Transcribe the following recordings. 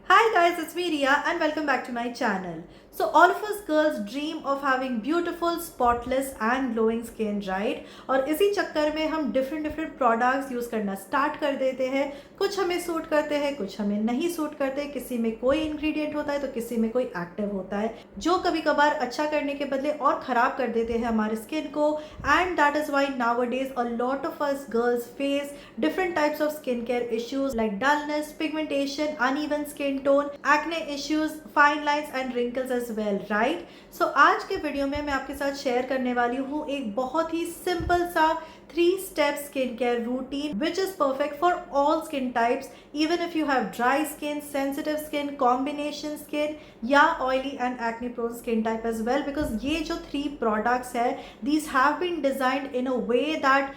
Hi guys, it's me Ria and welcome back to my channel. So all of us girls dream of having beautiful, spotless and glowing skin, right? और इसी चक्कर में हम different products use करना start कर देते हैं. कुछ हमें सूट करते हैं, कुछ हमें नहीं सूट करते. किसी में कोई इंग्रेडिएंट होता है तो किसी में कोई एक्टिव होता है जो कभी कभार अच्छा करने के बदले और ख़राब कर देते हैं हमारे स्किन को. And that is why nowadays a lot of us girls face different types of skincare issues like dullness, pigmentation, uneven skin tone, acne issues, fine lines and wrinkles as well, right? So आज के video में मैं आपके साथ share करने वाली हूँ एक बहुत ही सिंपल सा 3-step skincare routine which is perfect for all skin types, even if you have dry skin, sensitive skin, combination skin या oily and acne prone skin type as well, because ये जो 3 products है, these have been designed in a way that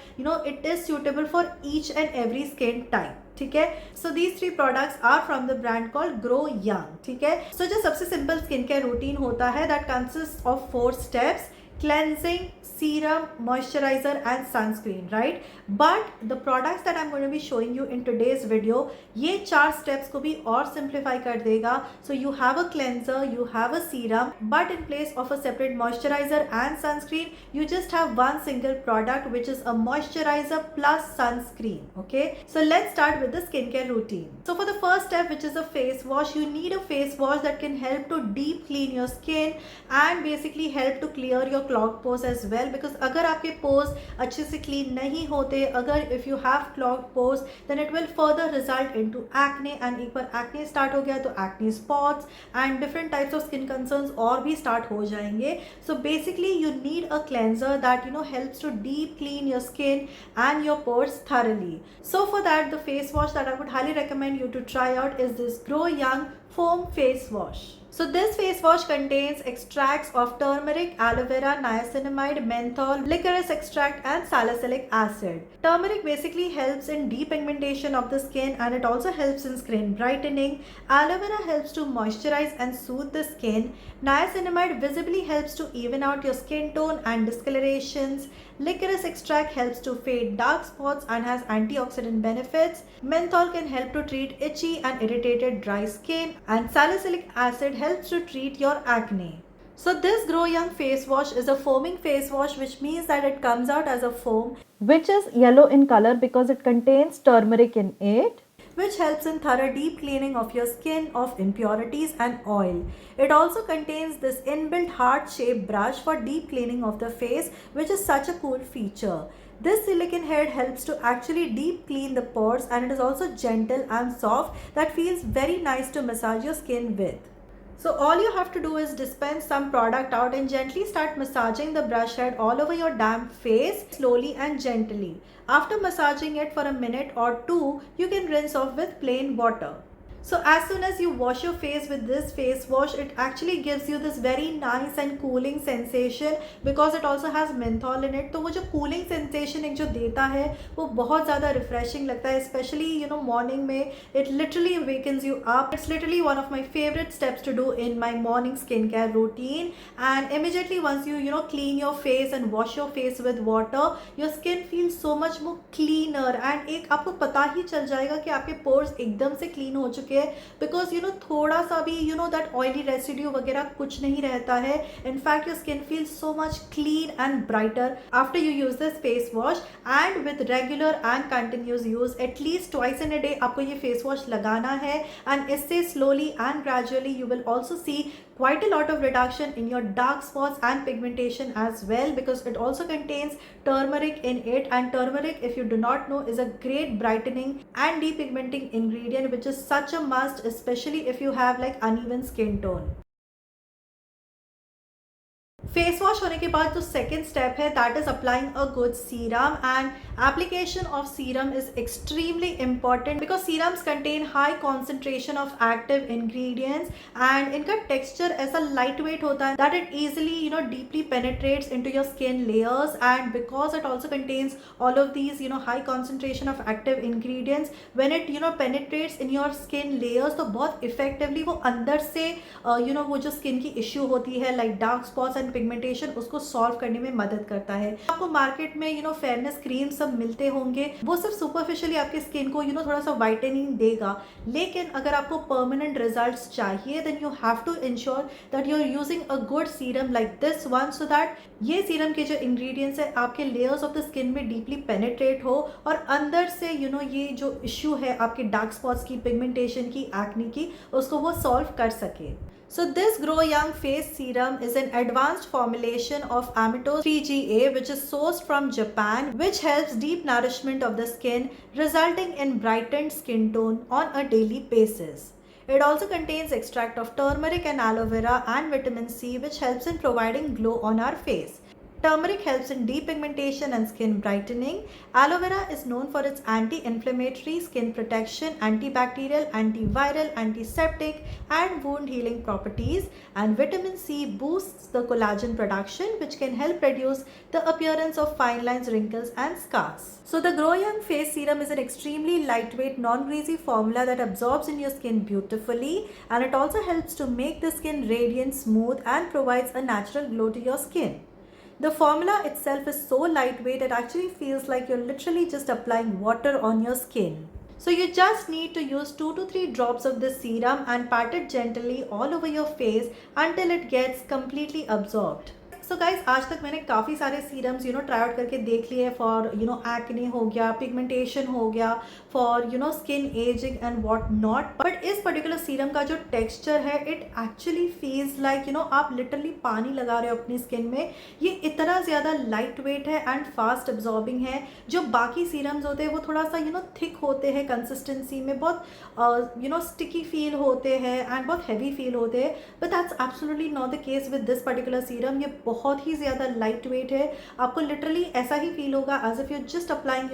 it is suitable for each and every skin type. ठीक है. So these 3 products are from the brand called Grow Young. ठीक है. सो जो सबसे simple skin care routine होता है that consist of 4 steps: cleansing, serum, moisturizer and sunscreen, right? But the products that I'm going to be showing you in today's video, ये 4 steps को भी और simplify कर देगा. So you have a cleanser, you have a serum, but in place of a separate moisturizer and sunscreen, you just have one single product which is a moisturizer plus sunscreen. Okay, so let's start with the skincare routine. So for the first step, which is a face wash, you need a face wash that can help to deep clean your skin and basically help to clear your clogged pores as well, because अगर आपके pores अच्छे से clean नहीं होते, अगर if you have clogged pores, then it will further result into acne, and एक बार acne start हो गया तो acne spots and different types of skin concerns और भी start हो जाएंगे. So basically you need a cleanser that helps to deep clean your skin and your pores thoroughly. So for that, the face wash that I would highly recommend you to try out is this Grow Young Foam Face Wash. So this face wash contains extracts of turmeric, aloe vera, niacinamide, menthol, licorice extract and salicylic acid. Turmeric basically helps in depigmentation of the skin, and it also helps in skin brightening. Aloe vera helps to moisturize and soothe the skin. Niacinamide visibly helps to even out your skin tone and discolorations. Licorice extract helps to fade dark spots and has antioxidant benefits. Menthol can help to treat itchy and irritated dry skin, and salicylic acid helps to treat your acne. So this Grow Young face wash is a foaming face wash, which means that it comes out as a foam which is yellow in color because it contains turmeric in it, which helps in thorough deep cleaning of your skin of impurities and oil. It also contains this inbuilt heart-shaped brush for deep cleaning of the face, which is such a cool feature. This silicone head helps to actually deep clean the pores, and it is also gentle and soft that feels very nice to massage your skin with. So all you have to do is dispense some product out and gently start massaging the brush head all over your damp face slowly and gently. After massaging it for a minute or 2, you can rinse off with plain water. So as soon as you wash your face with this face wash, it actually gives you this very nice and cooling sensation because it also has menthol in it. तो वो जो cooling sensation एक जो देता है वो बहुत ज़्यादा refreshing लगता है, especially morning में. It literally wakens you up. It's literally one of my favorite steps to do in my morning skincare routine. And immediately once you clean your face and wash your face with water, your skin feels so much more cleaner, and एक आपको पता ही चल जाएगा कि आपके pores एकदम से clean हो चुके हैं, बिकॉज थोड़ा सा भी दैट ऑयली रेसिड्यू वगैरह कुछ नहीं रहता है. In fact your skin feel so much clean and brighter after you use this face wash. And with regular and continuous use at least twice in a day आपको ये फेस वॉश लगाना है, and इससे slowly and gradually you will also see quite a lot of reduction in your dark spots and pigmentation as well, because it also contains turmeric in it, and turmeric, if you do not know, is a great brightening and depigmenting ingredient which is such a must, especially if you have like uneven skin tone. Face wash होने के बाद जो second step है that is applying a good serum, and application of serum is extremely important because serums contain high concentration of active ingredients, and इनका texture ऐसा light weight होता है that it easily deeply penetrates into your skin layers, and because it also contains all of these high concentration of active ingredients, when it penetrates in your skin layers तो बहुत effectively वो अंदर से वो जो skin की issue होती है like dark spots and pigmentation उसको सॉल्व करने में मदद करता है। आपको मार्केट में फेयरनेस क्रीम सब मिलते होंगे, वो सिर्फ सुपरफिशियली आपके स्किन को थोड़ा सा वाइटनिंग देगा, लेकिन अगर आपको परमानेंट रिजल्ट्स चाहिए then you have to ensure that you are using a good serum like this one, so that ये सीरम के जो इंग्रेडिएंट्स है आपके लेयर्स ऑफ द स्किन में डीपली पेनिट्रेट हो और अंदर से ये जो इश्यू है आपके डार्क स्पॉट्स की, पिगमेंटेशन की, एक्ने की, उसको वो सॉल्व कर सके। So this Grow Young Face Serum is an advanced formulation of Ametose 3GA, which is sourced from Japan, which helps deep nourishment of the skin, resulting in brightened skin tone on a daily basis. It also contains extract of turmeric and aloe vera and vitamin C, which helps in providing glow on our face. Turmeric helps in depigmentation and skin brightening. Aloe vera is known for its anti-inflammatory, skin protection, antibacterial, antiviral, antiseptic, and wound healing properties. And vitamin C boosts the collagen production, which can help reduce the appearance of fine lines, wrinkles, and scars. So the Grow Young Face Serum is an extremely lightweight, non-greasy formula that absorbs in your skin beautifully, and it also helps to make the skin radiant, smooth, and provides a natural glow to your skin. The formula itself is so lightweight, it actually feels like you're literally just applying water on your skin. So you just need to use 2 to 3 drops of this serum and pat it gently all over your face until it gets completely absorbed. So guys, आज तक मैंने काफ़ी सारे serums try out करके देख लिए for acne हो गया, पिगमेंटेशन हो गया, for skin ageing and what not, but इस पर्टिकुलर सीरम का जो टेक्सचर है इट एक्चुअली फील्स लाइक आप लिटरली पानी लगा रहे हो अपनी स्किन में। ये इतना ज़्यादा लाइट वेट है एंड फास्ट एब्जॉर्बिंग है। जो बाकी सीरम्स होते हैं वो थोड़ा सा थिक होते हैं कंसिस्टेंसी में, बहुत स्टिकी फील होते हैं एंड बहुत हैवी फील होते हैं, but that's absolutely not the case with this particular serum. ये बहुत ही ज़्यादा लाइट वेट है। आपको लिटरली ऐसा ही फील होगा as if you just applying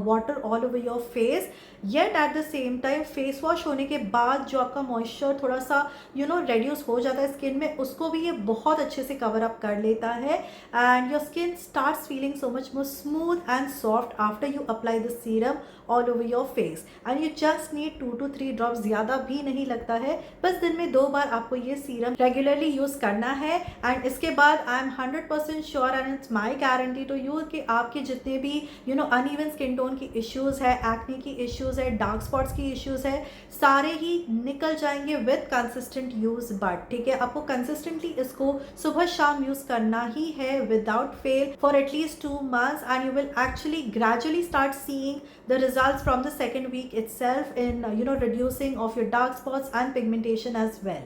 water all over your face, yet at the same time face wash होने के बाद जो आपका मॉइस्चर थोड़ा सा रेड्यूस हो जाता है स्किन में, उसको भी ये बहुत अच्छे से कवर अप कर लेता है and your skin starts feeling so much more smooth and soft after you apply the serum all over your face. And you just need 2 to 3 drops, ज़्यादा भी नहीं लगता है, बस दिन में 2 बार आपको ये सीरम रेगुलरली यूज़ करना है। एंड इसके बाद I am 100% sure and it's my guarantee to you कि आपके जितने भी अनइवन स्किन टोन की इश्यूज़ है, एक्ने की इश्यूज़ है, डार्क स्पॉट्स की इश्यूज़ है, सारे ही निकल जाएंगे विद कंसिस्टेंट यूज़। बट ठीक है, आपको कंसिस्टेंटली इसको सुबह शाम यूज़ करना ही है without fail for at least 2 months, and you will actually gradually start seeing the results from the second week itself in reducing of your dark spots and pigmentation as well.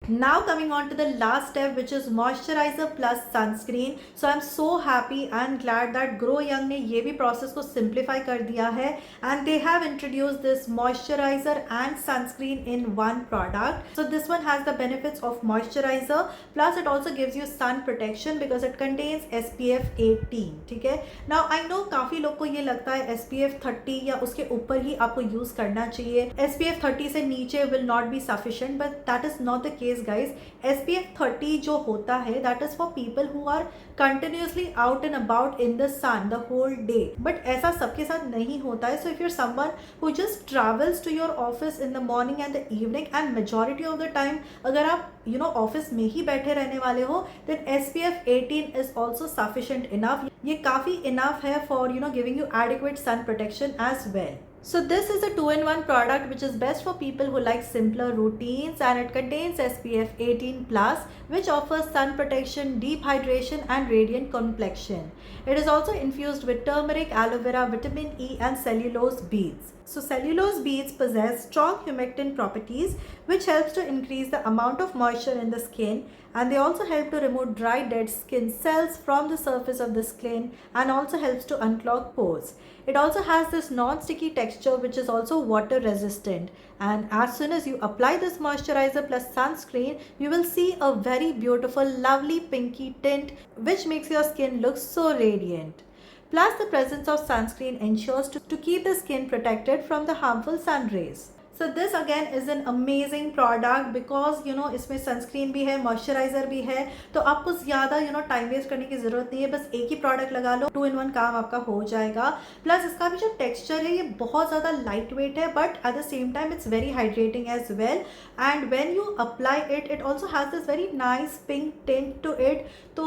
Now coming on to the last step, which is moisturizer plus sunscreen. So I'm so happy and glad that Grow Young ने ये भी process को simplify कर दिया है and they have introduced this moisturizer and sunscreen in one product. So this one has the benefits of moisturizer plus it also gives you sun protection because it contains SPF 18. ठीक है, now I know काफ़ी लोग को ये लगता है SPF 30 या उसके ऊपर ही आपको यूज़ करना चाहिए, SPF 30 से नीचे will not be sufficient, but that is not the case guys. SPF 30 जो होता है that is for people who are continuously out and about in the sun the whole day, but ऐसा सबके साथ नहीं होता है। So if you're someone who just travels to your office in the morning and the evening and majority of the time अगर आप office में ही बैठे रहने वाले हो, then SPF 18 is also sufficient enough. ये काफ़ी enough है for giving you adequate sun protection as well. So this is a 2-in-1 product which is best for people who like simpler routines, and it contains SPF 18 plus, which offers sun protection, deep hydration and radiant complexion. It is also infused with turmeric, aloe vera, vitamin E and cellulose beads. So cellulose beads possess strong humectant properties which helps to increase the amount of moisture in the skin, and they also help to remove dry dead skin cells from the surface of the skin and also helps to unclog pores. It also has this non-sticky texture which is also water resistant, and as soon as you apply this moisturizer plus sunscreen, you will see a very beautiful lovely pinky tint which makes your skin look so radiant. Plus the presence of sunscreen ensures to keep the skin protected from the harmful sun rays. So this again is an amazing product because इसमें sunscreen भी है, moisturiser भी है, तो आपको ज़्यादा time waste करने की ज़रूरत नहीं है। बस एक ही प्रोडक्ट लगा लो, 2 in 1 काम आपका हो जाएगा। प्लस इसका भी जो टेक्सचर है ये बहुत ज़्यादा लाइट वेट है, but at the same time it's very hydrating as well. And when you apply it, it also has this very nice pink tint to it. तो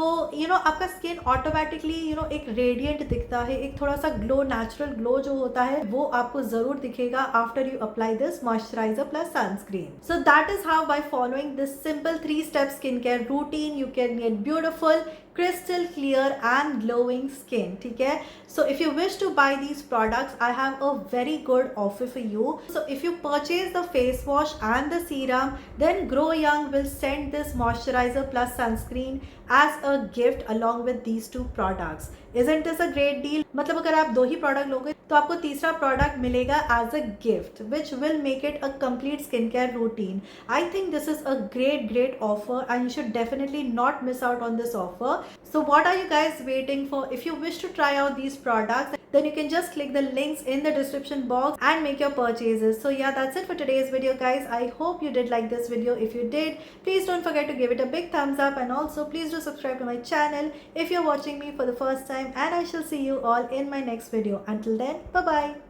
आपका स्किन ऑटोमेटिकली एक रेडियंट दिखता है, एक थोड़ा सा ग्लो, नेचुरल ग्लो जो होता है वो आपको ज़रूर दिखेगा after you apply this moisturizer plus sunscreen. So that is how, by following this simple 3-step skincare routine, you can get beautiful, crystal clear and glowing skin. ठीक है? So if you wish to buy these products, I have a very good offer for you. So if you purchase the face wash and the serum, then Grow Young will send this moisturizer plus sunscreen as a gift along with these 2 products. Isn't this a great deal? मतलब अगर आप 2 ही product लोगे तो आपको तीसरा product मिलेगा as a gift, which will make it a complete skin care routine. I think this is a great offer and you should definitely not miss out on this offer. So what are you guys waiting for? If you wish to try out these products, then you can just click the links in the description box and make your purchases. So yeah, that's it for today's video, guys. I hope you did like this video. If you did, please don't forget to give it a big thumbs up, and also please do subscribe to my channel if you're watching me for the first time, and I shall see you all in my next video. Until then, bye bye.